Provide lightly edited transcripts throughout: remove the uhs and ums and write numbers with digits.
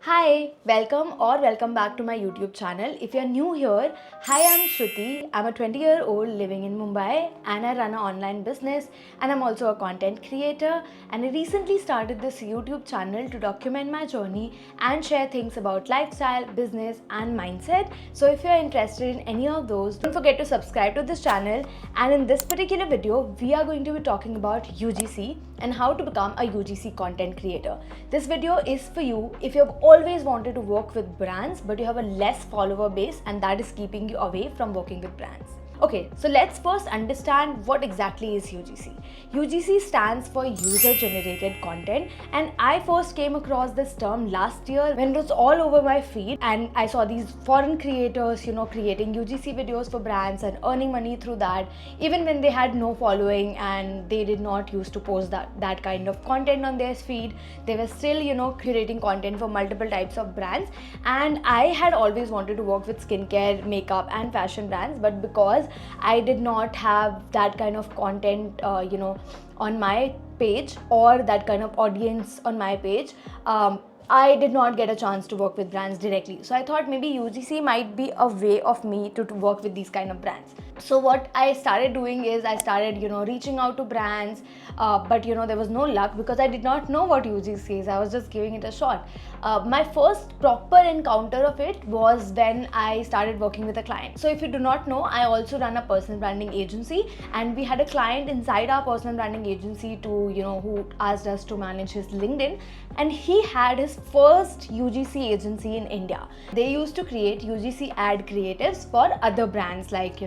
Hi, welcome back to my YouTube channel. If you're new here, hi, I'm Shruti. I'm a 20-year-old living in Mumbai and I run an online business and I'm also a content creator, and I recently started this YouTube channel to document my journey and share things about lifestyle, business and mindset. So if you're interested in any of those, don't forget to subscribe to this channel, and in this particular video, we are going to be talking about UGC and how to become a UGC content creator. This video is for you if you've always wanted to work with brands but you have a less follower base and that is keeping you away from working with brands. Okay, so let's first understand what exactly is UGC. UGC stands for user generated content, and I first came across this term last year when it was all over my feed and I saw these foreign creators, creating UGC videos for brands and earning money through that, even when they had no following and they did not used to post that kind of content on their feed. They were still, curating content for multiple types of brands, and I had always wanted to work with skincare, makeup and fashion brands, but because I did not have that kind of content, on my page or that kind of audience on my page, I did not get a chance to work with brands directly. So I thought maybe UGC might be a way of me to work with these kind of brands. So what I started doing is I started, reaching out to brands, but there was no luck because I did not know what UGC is. I was just giving it a shot. My first proper encounter of it was when I started working with a client. So if you do not know, I also run a personal branding agency, and we had a client inside our personal branding agency who asked us to manage his LinkedIn, and he had his first UGC agency in India. They used to create UGC ad creatives for other brands like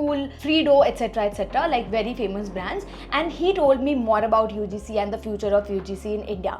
Fool, Frido, etc., like very famous brands, and he told me more about UGC and the future of UGC in India.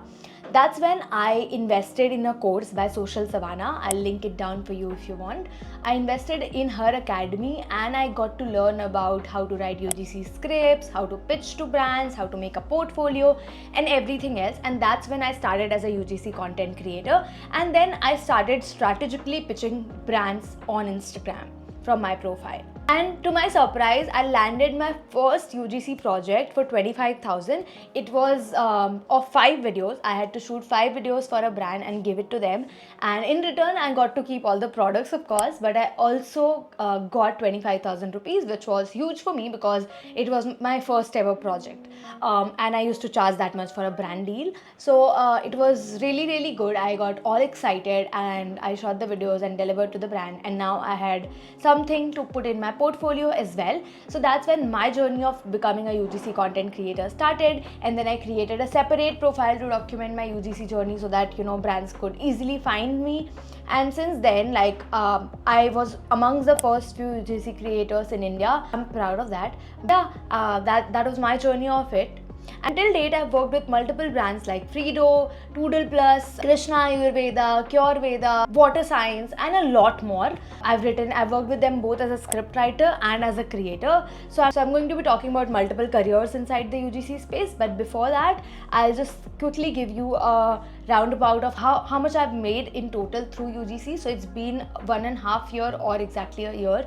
That's when I invested in a course by Social Savannah. I'll link it down for you if you want. I invested in her academy and I got to learn about how to write UGC scripts, how to pitch to brands, how to make a portfolio and everything else. And that's when I started as a UGC content creator. And then I started strategically pitching brands on Instagram from my profile. And to my surprise, I landed my first UGC project for 25,000. It was of 5 videos. I had to shoot 5 videos for a brand and give it to them. And in return, I got to keep all the products, of course, but I also got 25,000 rupees, which was huge for me because it was my first ever project. And I used to charge that much for a brand deal. So it was really, really good. I got all excited and I shot the videos and delivered to the brand. And now I had something to put in my portfolio as well. So that's when my journey of becoming a UGC content creator started, and then I created a separate profile to document my UGC journey so that brands could easily find me. And since then, I was amongst the first few UGC creators in India. I'm proud of that. That was my journey of it. Until date, I've worked with multiple brands like Frido, Toodle Plus, Krishna Ayurveda, Cure Veda, Water Science, and a lot more. I've worked with them both as a script writer and as a creator. So I'm going to be talking about multiple careers inside the UGC space. But before that, I'll just quickly give you a roundabout of how much I've made in total through UGC. So it's been 1.5 years or exactly a year.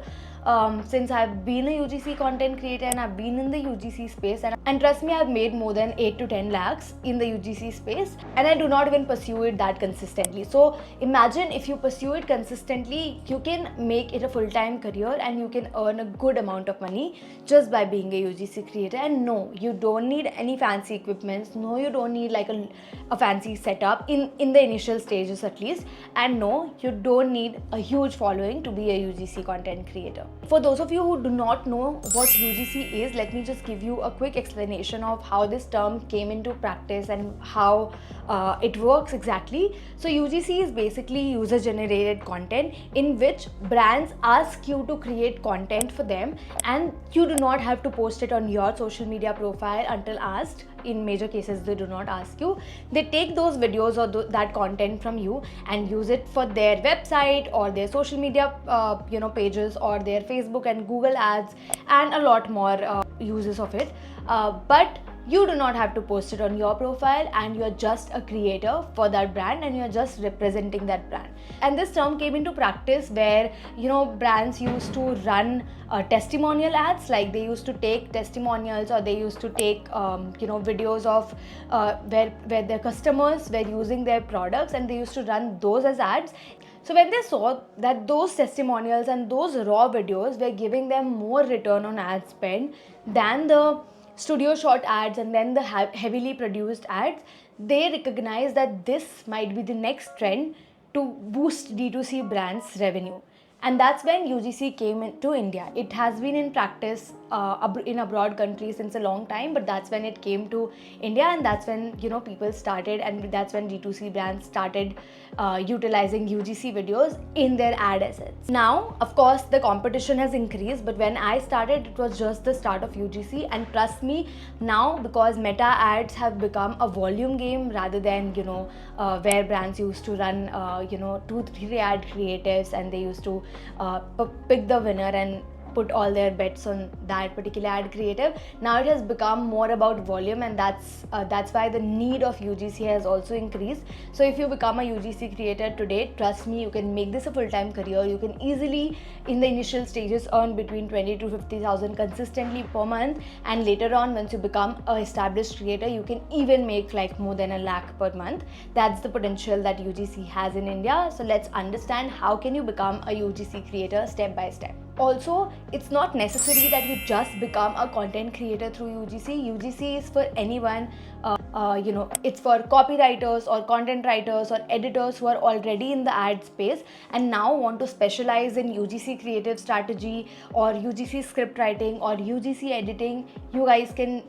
Since I've been a UGC content creator and I've been in the UGC space, and trust me, I've made more than 8 to 10 lakhs in the UGC space, and I do not even pursue it that consistently. So imagine if you pursue it consistently, you can make it a full-time career and you can earn a good amount of money just by being a UGC creator. And no, you don't need any fancy equipments. No, you don't need like a fancy setup in the initial stages at least. And no, you don't need a huge following to be a UGC content creator. For those of you who do not know what UGC is, let me just give you a quick explanation of how this term came into practice and how it works exactly. So UGC is basically user generated content in which brands ask you to create content for them, and you do not have to post it on your social media profile until asked. In major cases, they do not ask you. They take those videos or that content from you and use it for their website or their social media pages or their Facebook and Google ads and a lot more uses of it. But You do not have to post it on your profile, and you're just a creator for that brand and you're just representing that brand. And this term came into practice where, brands used to run testimonial ads. Like they used to take testimonials, or they used to take videos of where their customers were using their products, and they used to run those as ads. So when they saw that those testimonials and those raw videos were giving them more return on ad spend than the studio shot ads and then the heavily produced ads, they recognized that this might be the next trend to boost D2C brands' revenue. And that's when UGC came into India. It has been in practice in abroad countries since a long time, but that's when it came to India, and that's when people started, and that's when D2C brands started utilizing UGC videos in their ad assets. Now, of course, the competition has increased, but when I started, it was just the start of UGC. And trust me, now because meta ads have become a volume game rather than where brands used to run 2-3 ad creatives, and they used to pick the winner and put all their bets on that particular ad creative. Now it has become more about volume, and that's why the need of UGC has also increased. So if you become a UGC creator today, trust me, you can make this a full-time career. You can easily, in the initial stages, earn between 20 to 50,000 consistently per month, and later on, once you become an established creator, you can even make like more than $1 lakh per month. That's the potential that UGC has in India. So let's understand how can you become a UGC creator step by step. Also, it's not necessary that you just become a content creator through UGC. UGC is for anyone. It's for copywriters or content writers or editors who are already in the ad space and now want to specialize in UGC creative strategy or UGC script writing or UGC editing. You guys can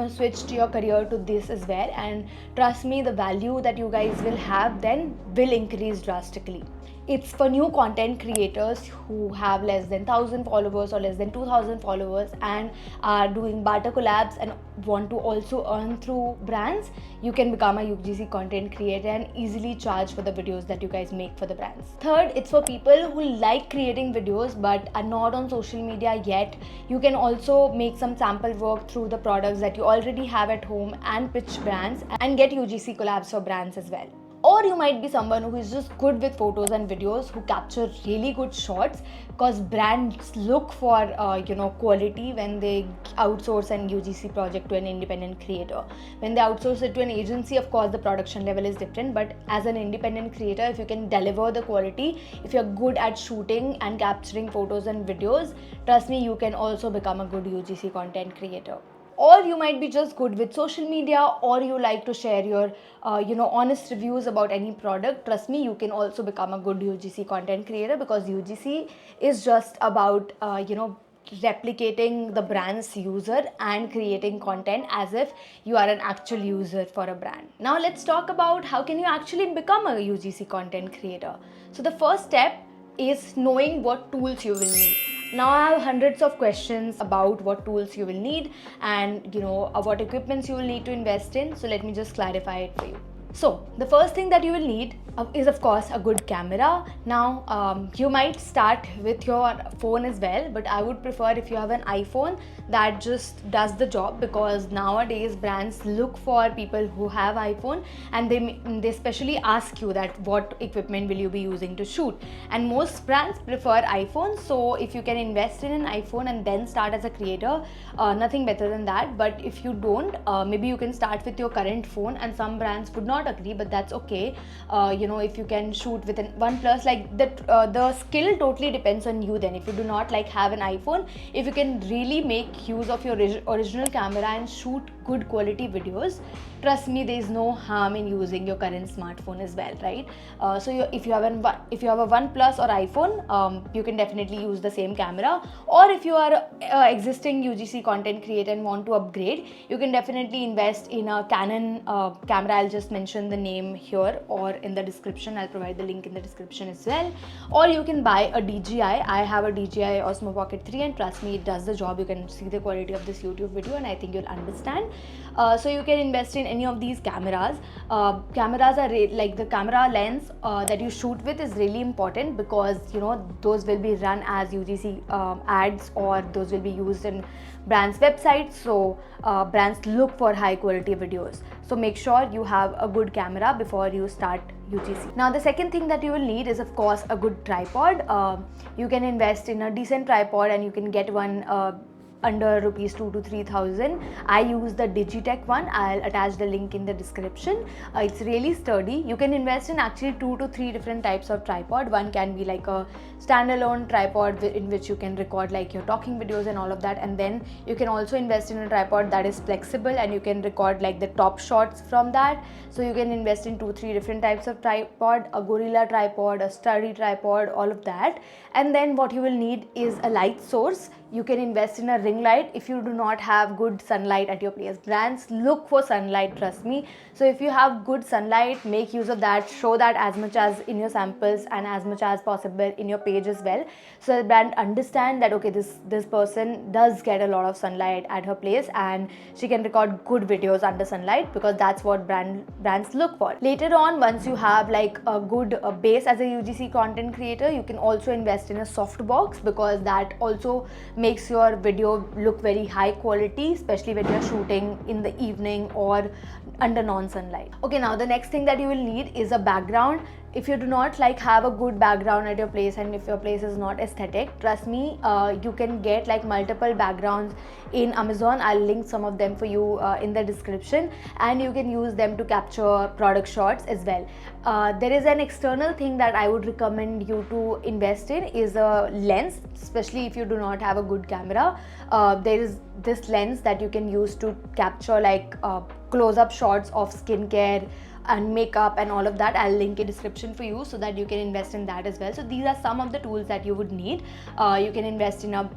switch to your career to this as well, and trust me, the value that you guys will have then will increase drastically. It's for new content creators who have less than 1,000 followers or less than 2,000 followers and are doing barter collabs and want to also earn through brands. You can become a UGC content creator and easily charge for the videos that you guys make for the brands. Third, it's for people who like creating videos but are not on social media yet. You can also make some sample work through the products that you already have at home and pitch brands and get UGC collabs for brands as well. Or you might be someone who is just good with photos and videos, who capture really good shots, because brands look for quality when they outsource an UGC project to an independent creator. When they outsource it to an agency, of course the production level is different, but as an independent creator, if you can deliver the quality, if you're good at shooting and capturing photos and videos, trust me, you can also become a good UGC content creator. Or you might be just good with social media, or you like to share your honest reviews about any product. Trust me, you can also become a good UGC content creator, because UGC is just about replicating the brand's user and creating content as if you are an actual user for a brand. Now let's talk about how can you actually become a UGC content creator. So the first step is knowing what tools you will need. Now I have hundreds of questions about what tools you will need and what equipments you will need to invest in. So let me just clarify it for you. So the first thing that you will need is of course a good camera. Now you might start with your phone as well, but I would prefer if you have an iPhone, that just does the job, because nowadays brands look for people who have iPhone, and they specially ask you that what equipment will you be using to shoot, and most brands prefer iPhone. So if you can invest in an iPhone and then start as a creator, nothing better than that. But if you don't, maybe you can start with your current phone, and some brands would not agree, but that's okay. If you can shoot with an OnePlus, like that, the skill totally depends on you. Then if you do not have an iPhone, if you can really make use of your original camera and shoot good quality videos, trust me, there is no harm in using your current smartphone as well, right? If you have a OnePlus or iPhone, you can definitely use the same camera. Or if you are an existing UGC content creator and want to upgrade, you can definitely invest in a Canon camera. I'll just mention mention the name here or in the description. I'll provide the link in the description as well. Or you can buy a DJI. I have a DJI Osmo Pocket 3 and trust me, it does the job. You can see the quality of this YouTube video and I think you'll understand. So you can invest in any of these cameras. Cameras are like the camera lens that you shoot with is really important, because those will be run as UGC ads, or those will be used in brands websites. So brands look for high quality videos, so make sure you have a good camera before you start UGC. Now the second thing that you will need is of course a good tripod. You can invest in a decent tripod and you can get one under rupees 2,000 to 3,000. I use the Digitech one. I'll attach the link in the description. It's really sturdy. You can invest in actually 2 to 3 different types of tripod. One can be like a standalone tripod in which you can record like your talking videos and all of that, and then you can also invest in a tripod that is flexible and you can record like the top shots from that. So you can invest in 2-3 different types of tripod, a gorilla tripod, a sturdy tripod, all of that. And then what you will need is a light source. You can invest in a ring light if you do not have good sunlight at your place. Brands look for sunlight, trust me. So if you have good sunlight, make use of that. Show that as much as in your samples and as much as possible in your page as well, so the brand understand that okay, this person does get a lot of sunlight at her place and she can record good videos under sunlight, because that's what brands look for. Later on, once you have like a good base as a UGC content creator, you can also invest in a softbox, because that also makes your video look very high quality, especially when you're shooting in the evening or under non-sunlight. Okay, now the next thing that you will need is a background. If you do not like have a good background at your place and if your place is not aesthetic, trust me, you can get like multiple backgrounds in Amazon. I'll link some of them for you in the description, and you can use them to capture product shots as well. There is an external thing that I would recommend you to invest in is a lens, especially if you do not have a good camera. There is this lens that you can use to capture like close-up shots of skincare and makeup and all of that. I'll link a description for you so that you can invest in that as well. So these are some of the tools that you would need. You can invest in a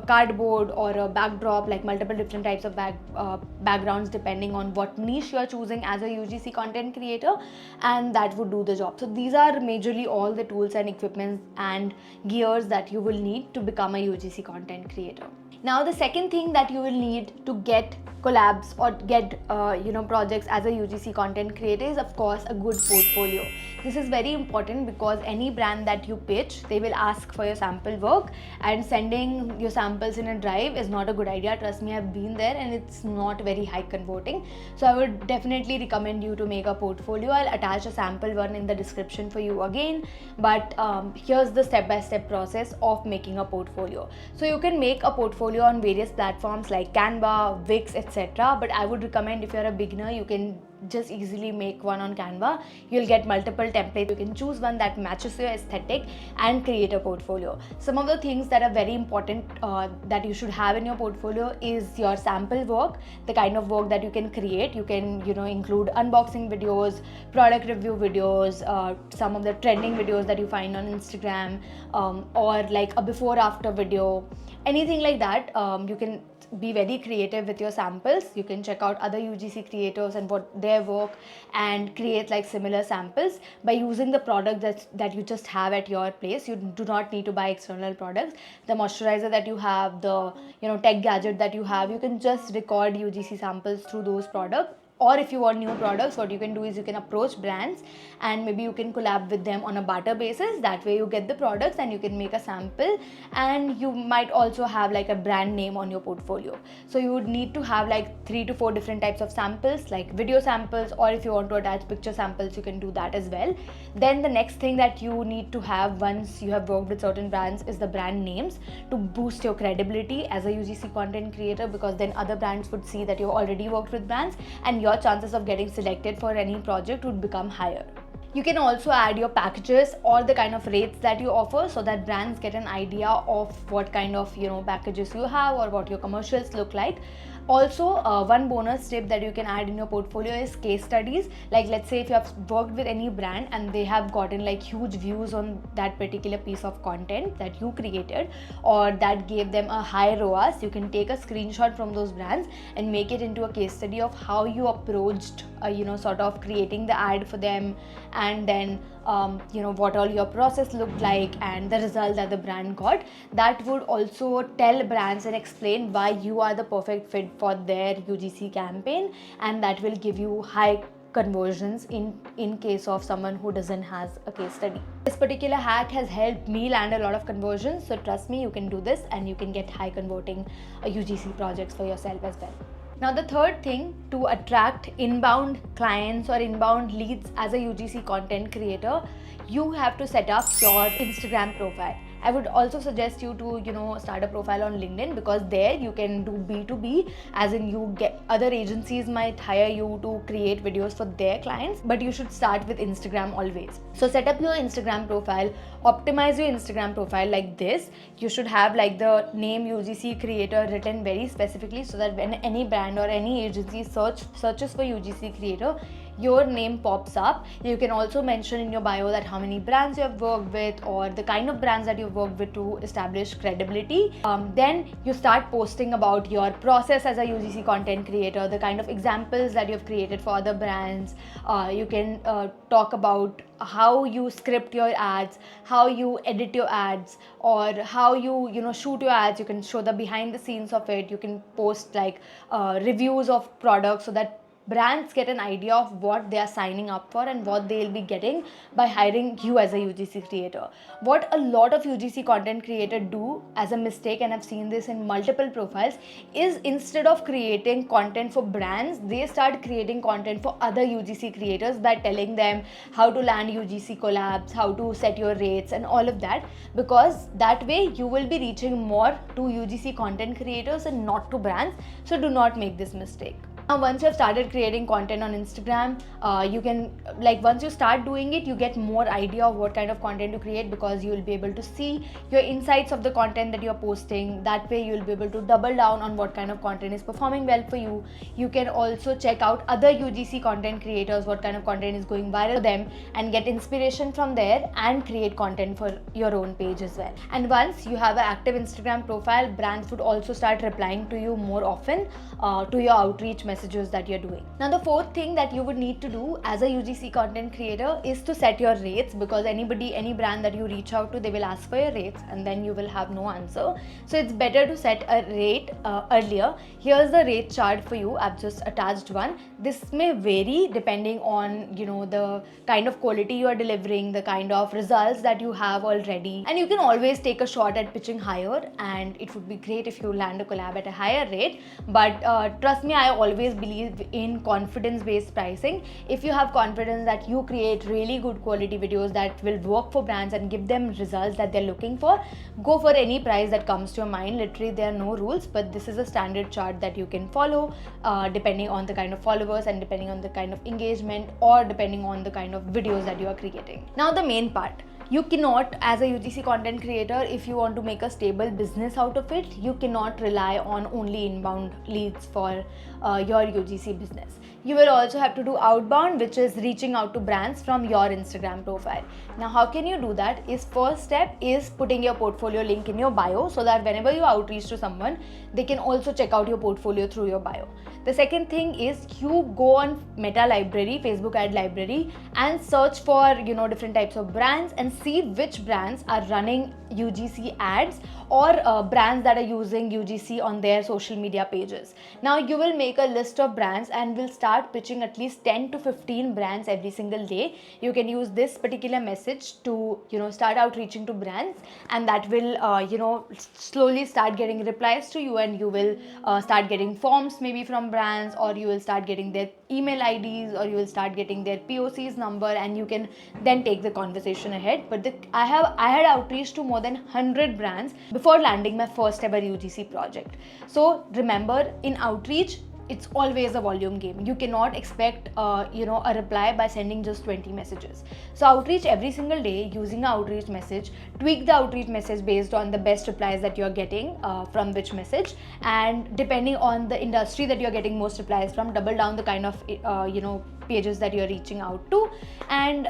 cardboard or a backdrop, like multiple different types of backgrounds depending on what niche you're choosing as a UGC content creator, and that would do the job. So these are majorly all the tools and equipment and gears that you will need to become a UGC content creator. Now the second thing that you will need to get collabs or get projects as a UGC content creator is of course a good portfolio. This is very important because any brand that you pitch, they will ask for your sample work, and sending your samples in a drive is not a good idea. Trust me, I've been there and it's not very high converting. So I would definitely recommend you to make a portfolio. I'll attach a sample one in the description for you again, but here's the step-by-step process of making a portfolio. So you can make a portfolio on various platforms like Canva, Wix, etc. But I would recommend, if you're a beginner, you can just easily make one on Canva. You'll get multiple templates. You can choose one that matches your aesthetic and create a portfolio. Some of the things that are very important that you should have in your portfolio is your sample work, the kind of work that you can create. You can include unboxing videos, product review videos, some of the trending videos that you find on Instagram, or like a before after video, anything like that. You can be very creative with your samples. You can check out other UGC creators and what their work and create like similar samples by using the product that you just have at your place. You do not need to buy external products. The moisturizer that you have, the tech gadget that you have, you can just record UGC samples through those products. Or if you want new products, what you can do is you can approach brands and maybe you can collab with them on a barter basis. That way you get the products and you can make a sample, and you might also have like a brand name on your portfolio. So you would need to have like 3 to 4 different types of samples, like video samples, or if you want to attach picture samples, you can do that as well. Then the next thing that you need to have once you have worked with certain brands is the brand names, to boost your credibility as a UGC content creator, because then other brands would see that you've already worked with brands and your chances of getting selected for any project would become higher. You can also add your packages or the kind of rates that you offer, so that brands get an idea of what kind of packages you have or what your commercials look like. Also, one bonus tip that you can add in your portfolio is case studies. Like, let's say if you have worked with any brand and they have gotten like huge views on that particular piece of content that you created, or that gave them a high ROAS, you can take a screenshot from those brands and make it into a case study of how you approached sort of creating the ad for them, and then what all your process looked like and the result that the brand got. That would also tell brands and explain why you are the perfect fit for their UGC campaign, and that will give you high conversions in case of someone who doesn't has a case study. This particular hack has helped me land a lot of conversions, so trust me, you can do this and you can get high converting UGC projects for yourself as well. Now, the third thing to attract inbound clients or inbound leads as a UGC content creator, you have to set up your Instagram profile. I would also suggest you to start a profile on LinkedIn, because there you can do B2B, as in you get other agencies might hire you to create videos for their clients, but you should start with Instagram always. So set up your Instagram profile, optimize your Instagram profile like this. You should have like the name UGC Creator written very specifically, so that when any brand or any agency searches for UGC Creator, your name pops up. You can also mention in your bio that how many brands you have worked with, or the kind of brands that you've worked with, to establish credibility. Then you start posting about your process as a UGC content creator, the kind of examples that you've created for other brands. You can talk about how you script your ads, how you edit your ads, or how you shoot your ads. You can show the behind the scenes of it. You can post like reviews of products, so that brands get an idea of what they are signing up for and what they'll be getting by hiring you as a UGC creator. What a lot of UGC content creators do as a mistake, and I've seen this in multiple profiles, is instead of creating content for brands, they start creating content for other UGC creators by telling them how to land UGC collabs, how to set your rates and all of that, because that way you will be reaching more to UGC content creators and not to brands. So do not make this mistake. Now, once you have started creating content on Instagram, you can, once you start doing it, you get more idea of what kind of content to create, because you will be able to see your insights of the content that you are posting. That way you will be able to double down on what kind of content is performing well for you. You can also check out other UGC content creators, what kind of content is going viral for them, and get inspiration from there and create content for your own page as well. And once you have an active Instagram profile, brands would also start replying to you more often to your outreach messages that you're doing. Now, the fourth thing that you would need to do as a UGC content creator is to set your rates, because any brand that you reach out to, they will ask for your rates and then you will have no answer. So it's better to set a rate earlier. Here's the rate chart for you. I've just attached one. This may vary depending on the kind of quality you are delivering, the kind of results that you have already, and you can always take a shot at pitching higher, and it would be great if you land a collab at a higher rate. But trust me, I always believe in confidence-based pricing. If you have confidence that you create really good quality videos that will work for brands and give them results that they're looking for, go for any price that comes to your mind. Literally, there are no rules, but this is a standard chart that you can follow depending on the kind of followers and depending on the kind of engagement, or depending on the kind of videos that you are creating. Now, the main part. You cannot, as a UGC content creator, if you want to make a stable business out of it, you cannot rely on only inbound leads for your UGC business. You will also have to do outbound, which is reaching out to brands from your Instagram profile. Now, how can you do that? First step is putting your portfolio link in your bio, so that whenever you outreach to someone, they can also check out your portfolio through your bio. The second thing is you go on Meta Library, Facebook ad library, and search for different types of brands and see which brands are running UGC ads, or brands that are using UGC on their social media pages. Now, you will make a list of brands and will start pitching at least 10 to 15 brands every single day. You can use this particular message to start outreaching to brands, and that will slowly start getting replies to you, and you will start getting forms maybe from brands, or you will start getting their email IDs, or you will start getting their POCs number, and you can then take the conversation ahead. But I had outreach to more than 100 brands before landing my first ever UGC project. So remember, in outreach, it's always a volume game. You cannot expect a reply by sending just 20 messages. So outreach every single day using an outreach message, tweak the outreach message based on the best replies that you're getting from which message, and depending on the industry that you're getting most replies from, double down the kind of pages that you're reaching out to. And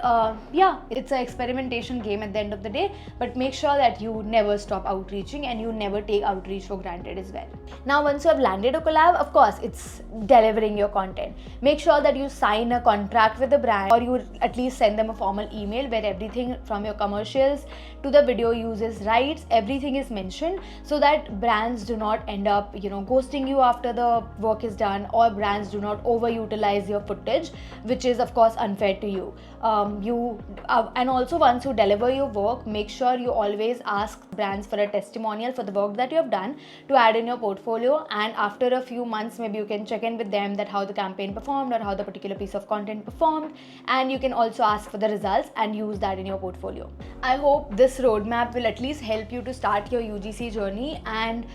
it's an experimentation game at the end of the day, but make sure that you never stop outreaching and you never take outreach for granted as well. Now once you have landed a collab, of course it's delivering your content. Make sure that you sign a contract with the brand, or you at least send them a formal email where everything from your commercials to the video uses rights, everything is mentioned, so that brands do not end up ghosting you after the work is done, or brands do not overutilize your footage, which is of course unfair to you. And also once you deliver your work, make sure you always ask brands for a testimonial for the work that you have done to add in your portfolio. And after a few months, maybe you can check in with them that how the campaign performed or how the particular piece of content performed, and you can also ask for the results and use that in your portfolio. I hope this roadmap will at least help you to start your UGC journey, and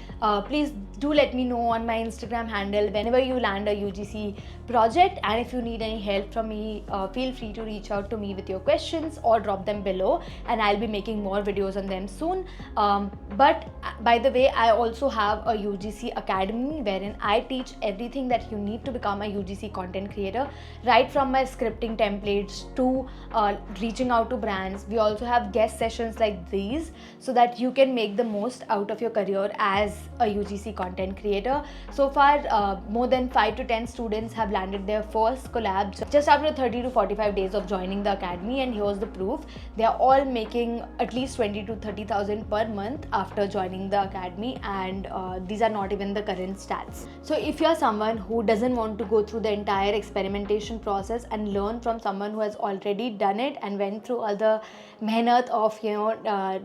please do let me know on my Instagram handle whenever you land a UGC project. And if you need any help from me, feel free to reach out to me with your questions or drop them below, and I'll be making more videos on them soon. But by the way, I also have a UGC Academy wherein I teach everything that you need to become a UGC content creator, right from my scripting templates to reaching out to brands. We also have guest sessions like these so that you can make the most out of your career as a UGC content creator. So far, more than 5 to 10 students have landed their first collabs just after 30 to 45 days of joining the academy, and here's the proof. They are all making at least 20 to 30,000 per month after joining the academy, and these are not even the current stats. So if you're someone who doesn't want to go through the entire experimentation process and learn from someone who has already done it and went through all the mehnat of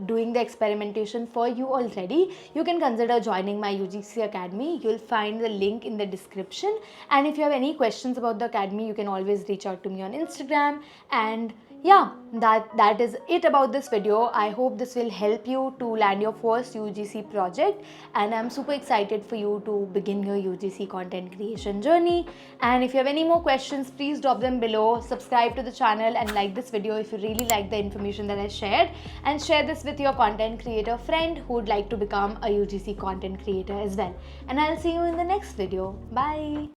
doing the experimentation for you already, you can consider joining my UGC Academy. You'll find the link in the description, and if you have any questions about the academy, you can always reach out to me on Instagram. And yeah, that is it about this video. I hope this will help you to land your first UGC project, and I'm super excited for you to begin your UGC content creation journey. And if you have any more questions, please drop them below. Subscribe to the channel and like this video if you really like the information that I shared, and share this with your content creator friend who would like to become a UGC content creator as well. And I'll see you in the next video. Bye.